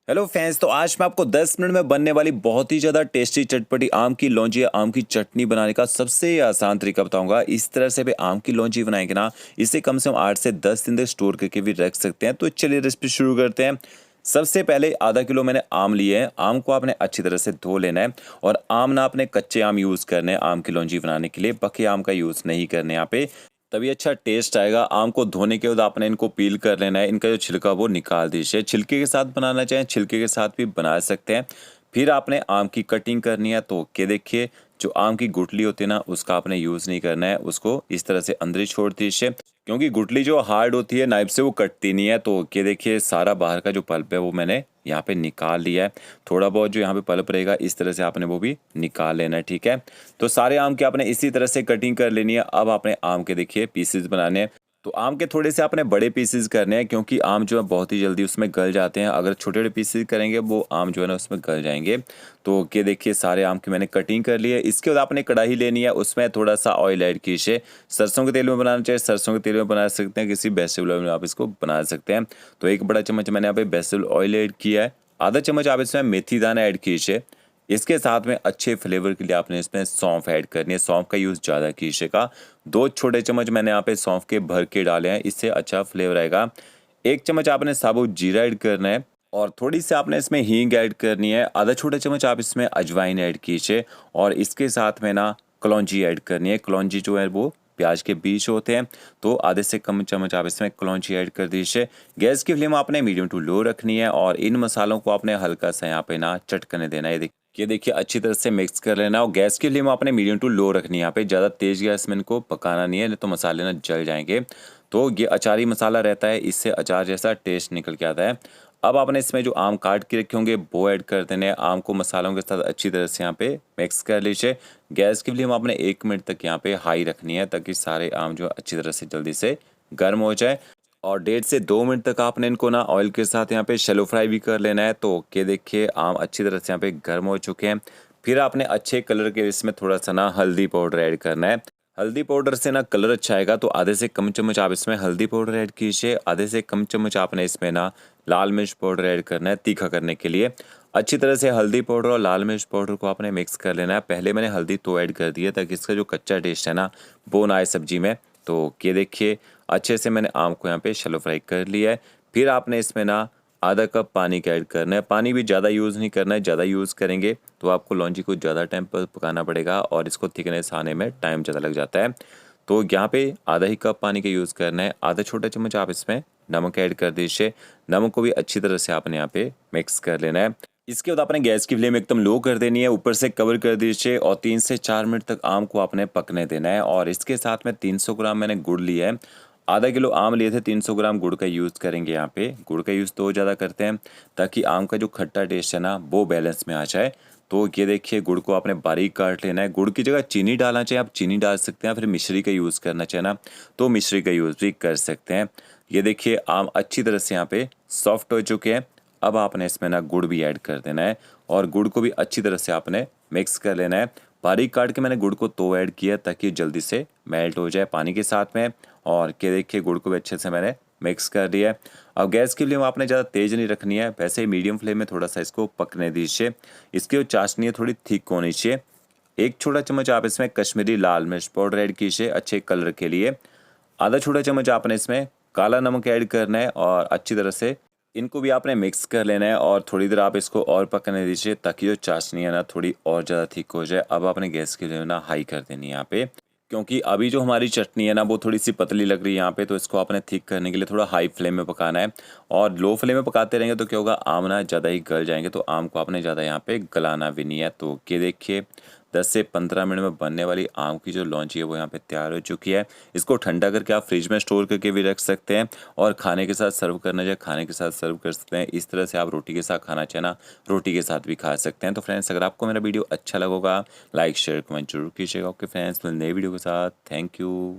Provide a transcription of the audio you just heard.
Hello friends, तो आज मैं आपको 10 मिनट में बनने वाली बहुत ही ज़्यादा टेस्टी चटपटी आम की लौंजी या आम की चटनी बनाने का सबसे आसान तरीका बताऊंगा। इस तरह से भी आम की लौंजी बनाएंगे ना, इसे कम से कम 8 से 10 दिन तक स्टोर करके भी रख सकते हैं। तो चलिए रेसिपी शुरू करते हैं। सबसे पहले आधा किलो मैंने आम लिए हैं। आम को आपने अच्छी तरह से धो लेना है और आम ना आपने कच्चे आम यूज़ करने हैं आम की लौंजी बनाने के लिए, पके आम का यूज़ नहीं करने यहाँ पे, तभी अच्छा टेस्ट आएगा। आम को धोने के बाद आपने इनको पील कर लेना है, इनका जो छिलका वो निकाल दीजिए। छिलके के साथ बनाना चाहें छिलके के साथ भी बना सकते हैं। फिर आपने आम की कटिंग करनी है, तो के देखिए जो आम की गुठली होती है ना, उसका आपने यूज़ नहीं करना है, उसको इस तरह से अंदर ही छोड़ दीजिए, क्योंकि गुठली जो हार्ड होती है नाइफ से वो कटती नहीं है। तो के देखिए सारा बाहर का जो पल्प है वो मैंने यहाँ पे निकाल लिया है। थोड़ा बहुत जो यहाँ पे पल्प रहेगा इस तरह से आपने वो भी निकाल लेना है, ठीक है। तो सारे आम के आपने इसी तरह से कटिंग कर लेनी है। अब आपने आम के देखिए पीसेस बनाने हैं। तो आम के थोड़े से आपने बड़े पीसेस करने हैं, क्योंकि आम जो है बहुत ही जल्दी उसमें गल जाते हैं। अगर छोटे छोटे पीसेस करेंगे वो आम जो है ना उसमें गल जाएंगे। तो के देखिए सारे आम की मैंने कटिंग कर ली है। इसके बाद आपने कढ़ाई लेनी है, उसमें थोड़ा सा ऑयल ऐड कीजिए। सरसों के तेल में बनाना चाहिए, सरसों के तेल में बना सकते हैं, किसी वेजिटेबल ऑयल में आप इसको बना सकते हैं। तो 1 बड़ा चम्मच मैंने यहाँ पे वेजिटेबल ऑयल ऐड किया है। आधा चम्मच आप इसमें मेथी दाना ऐड कीजिए। इसके साथ में अच्छे फ्लेवर के लिए आपने इसमें सौंफ ऐड करनी है। सौंफ का यूज़ ज़्यादा कीजिएगा। 2 छोटे चम्मच मैंने यहाँ पे सौंफ के भर के डाले हैं, इससे अच्छा फ्लेवर आएगा। 1 चम्मच आपने साबुत जीरा ऐड करना है और थोड़ी सी आपने इसमें हींग ऐड करनी है। आधा छोटा चम्मच आप इसमें अजवाइन ऐड कीजिए और इसके साथ में ना कलौंजी ऐड करनी है। कलौंजी जो है वो प्याज के बीज होते हैं, तो आधे से कम चम्मच आप इसमें कलौंजी ऐड कर दीजिए। गैस की फ्लेम आपने मीडियम टू लो रखनी है और इन मसालों को आपने हल्का सा यहाँ पे ना चटकने देना है। ये देखिए अच्छी तरह से मिक्स कर लेना और गैस की फ्लेम आपने मीडियम टू लो रखनी है। यहाँ पे ज़्यादा तेज़ गैस में इनको पकाना नहीं है, नहीं तो मसाले ना जल जाएंगे। तो ये अचारी मसाला रहता है, इससे अचार जैसा टेस्ट निकल के आता है। अब आपने इसमें जो आम काट के रखे होंगे वो ऐड कर देने हैं। आम को मसालों के साथ अच्छी तरह से यहाँ पे मिक्स कर लीजिए। गैस की फ्लेम आपने 1 मिनट तक यहाँ पे हाई रखनी है, ताकि सारे आम जो अच्छी तरह से जल्दी से गर्म हो जाए। और 1.5 से 2 मिनट तक आपने इनको ना ऑयल के साथ यहाँ पे शैलो फ्राई भी कर लेना है। तो के देखिए आम अच्छी तरह से यहाँ पे गर्म हो चुके हैं। फिर आपने अच्छे कलर के इसमें थोड़ा सा ना हल्दी पाउडर ऐड करना है। हल्दी पाउडर से ना कलर अच्छा आएगा, तो आधे से कम चम्मच आप इसमें हल्दी पाउडर ऐड कीजिए। आधे से कम चम्मच आपने इसमें ना लाल मिर्च पाउडर ऐड करना है तीखा करने के लिए। अच्छी तरह से हल्दी पाउडर और लाल मिर्च पाउडर को आपने मिक्स कर लेना है। पहले मैंने हल्दी तो ऐड कर दी है, ताकि इसका जो कच्चा टेस्ट है ना वो ना आए सब्जी में। तो ये देखिए अच्छे से मैंने आम को यहाँ पे शैलो फ्राई कर लिया है। फिर आपने इसमें ना आधा कप पानी का ऐड करना है। पानी भी ज़्यादा यूज़ नहीं करना है, ज़्यादा यूज़ करेंगे तो आपको लौंजी को ज़्यादा टाइम पर पकाना पड़ेगा और इसको थिकनेस आने में टाइम ज़्यादा लग जाता है। तो यहाँ पे आधा ही कप पानी का यूज़ करना है। आधा छोटा चम्मच आप इसमें नमक ऐड कर दीजिए। नमक को भी अच्छी तरह से आपने यहाँ पे मिक्स कर लेना है। इसके बाद आपने गैस की फ्लेम एकदम लो कर देनी है, ऊपर से कवर कर दीजिए और 3 से 4 मिनट तक आम को आपने पकने देना है। और इसके साथ में 300 ग्राम मैंने गुड़ लिया है। आधा किलो आम लिए थे, 300 ग्राम गुड़ का यूज़ करेंगे यहाँ पे। गुड़ का यूज़ तो ज़्यादा करते हैं ताकि आम का जो खट्टा टेस्ट है ना वो बैलेंस में आ जाए। तो ये देखिए गुड़ को आपने बारीक काट लेना है। गुड़ की जगह चीनी डालना चाहिए, आप चीनी डाल सकते हैं, फिर मिश्री का यूज़ करना चाहिए ना तो मिश्री का यूज़ भी कर सकते हैं। ये देखिए आम अच्छी तरह से यहाँ पे सॉफ्ट हो चुके हैं। अब आपने इसमें ना गुड़ भी ऐड कर देना है और गुड़ को भी अच्छी तरह से आपने मिक्स कर लेना है। बारीक काट के मैंने गुड़ को तो ऐड किया ताकि जल्दी से मेल्ट हो जाए पानी के साथ में। और के देखिए गुड़ को भी अच्छे से मैंने मिक्स कर दिया है। अब गैस की फ्लेम आपने ज़्यादा तेज़ नहीं रखनी है, वैसे ही मीडियम फ्लेम में थोड़ा सा इसको पकने दीजिए। इसकी जो चाशनी है थोड़ी थिक होनी चाहिए। 1 छोटा चम्मच आप इसमें कश्मीरी लाल मिर्च पाउडर ऐड कीजिए अच्छे कलर के लिए। आधा छोटा चम्मच आपने इसमें काला नमक ऐड करना है और अच्छी तरह से इनको भी आपने मिक्स कर लेना है और थोड़ी देर आप इसको और पकने दीजिए, ताकि जो चाशनी है ना थोड़ी और ज़्यादा थिक हो जाए। अब आपने गैस की फ्लेम ना हाई कर देनी है यहाँ पे, क्योंकि अभी जो हमारी चटनी है ना वो थोड़ी सी पतली लग रही है यहाँ पे, तो इसको आपने थिक करने के लिए थोड़ा हाई फ्लेम में पकाना है। और लो फ्लेम में पकाते रहेंगे तो क्या होगा, आम ना ज़्यादा ही गल जाएंगे। तो आम को आपने ज़्यादा यहाँ पे गलाना भी नहीं है। तो ये देखिए 10 से 15 मिनट में बनने वाली आम की जो लौंजी है वो यहाँ पे तैयार हो चुकी है। इसको ठंडा करके आप फ्रिज में स्टोर करके भी रख सकते हैं और खाने के साथ सर्व करना चाहे खाने के साथ सर्व कर सकते हैं। इस तरह से आप रोटी के साथ खाना चाहे ना रोटी के साथ भी खा सकते हैं। तो फ्रेंड्स अगर आपको मेरा वीडियो अच्छा लगेगा लाइक शेयर कमेंट जरूर कीजिएगा। ओके फ्रेंड्स, मिलते नए वीडियो के साथ। Thank you.